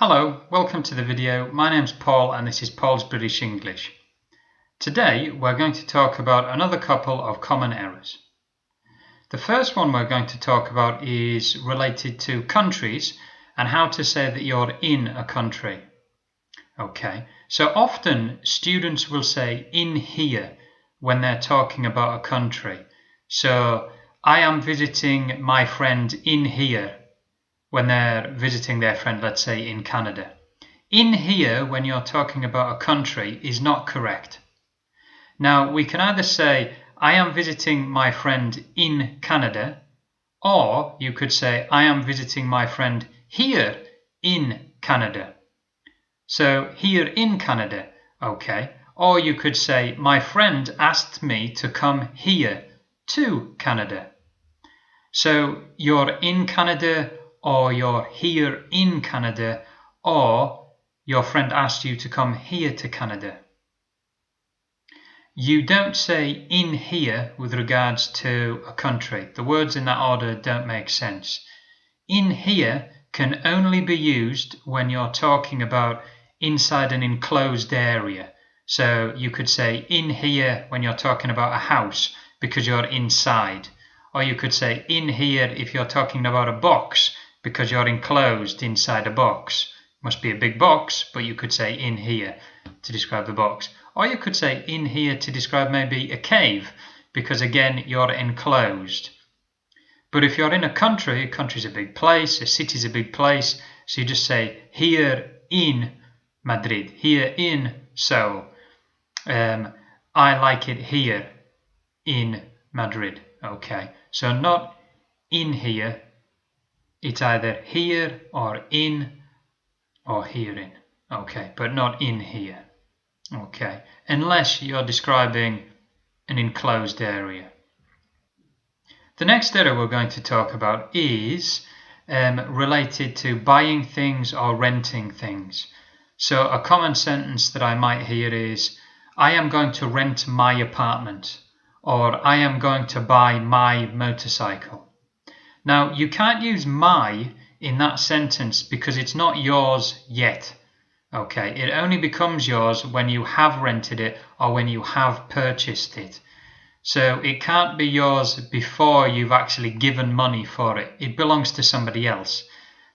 Hello, welcome to the video. My name's Paul and this is Paul's British English. Today we're going to talk about another couple of common errors. The first one we're going to talk about is related to countries and how to say that you're in a country. Okay, so often students will say in here when they're talking about a country. So I am visiting my friend in here when they're visiting their friend, let's say in Canada. In here, when you're talking about a country, is not correct. Now, we can either say, I am visiting my friend in Canada, or you could say, I am visiting my friend here in Canada. So, here in Canada, okay. Or you could say, my friend asked me to come here to Canada. So, you're in Canada, or you're here in Canada, or your friend asked you to come here to Canada. You don't say in here with regards to a country. The words in that order don't make sense. In here can only be used when you're talking about inside an enclosed area. So you could say in here when you're talking about a house because you're inside. Or you could say in here if you're talking about a box because you're enclosed inside a box. Must be a big box, but you could say in here to describe the box. Or you could say in here to describe maybe a cave, because again, you're enclosed. But if you're in a country's a big place, a city's a big place, so you just say here in Madrid, here in Seoul. I like it here in Madrid. Okay, so not in here. It's either here or in or herein, okay, but not in here, okay, unless you're describing an enclosed area. The next error we're going to talk about is related to buying things or renting things. So a common sentence that I might hear is, I am going to rent my apartment, or I am going to buy my motorcycle. Now, you can't use my in that sentence because it's not yours yet. Okay, it only becomes yours when you have rented it or when you have purchased it. So it can't be yours before you've actually given money for it. It belongs to somebody else.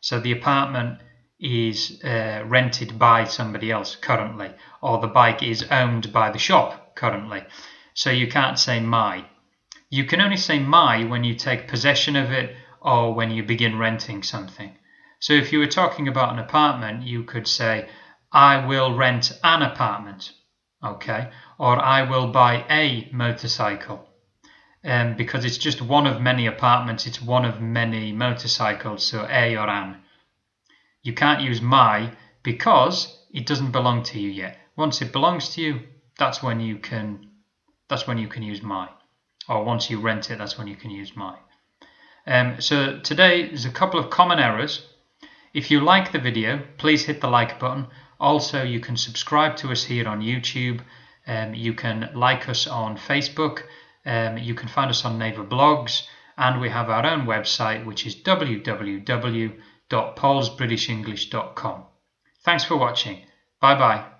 So the apartment is rented by somebody else currently, or the bike is owned by the shop currently. So you can't say my. You can only say my when you take possession of it or when you begin renting something. So if you were talking about an apartment, you could say, I will rent an apartment, okay? Or I will buy a motorcycle. Because it's just one of many apartments, it's one of many motorcycles, so a or an. You can't use my because it doesn't belong to you yet. Once it belongs to you, that's when you can use my. Or once you rent it, that's when you can use my. So today there's a couple of common errors. If you like the video, please hit the like button. Also, you can subscribe to us here on YouTube. You can like us on Facebook. You can find us on Naver Blogs. And we have our own website, which is www.paulsbritishenglish.com. Thanks for watching. Bye-bye.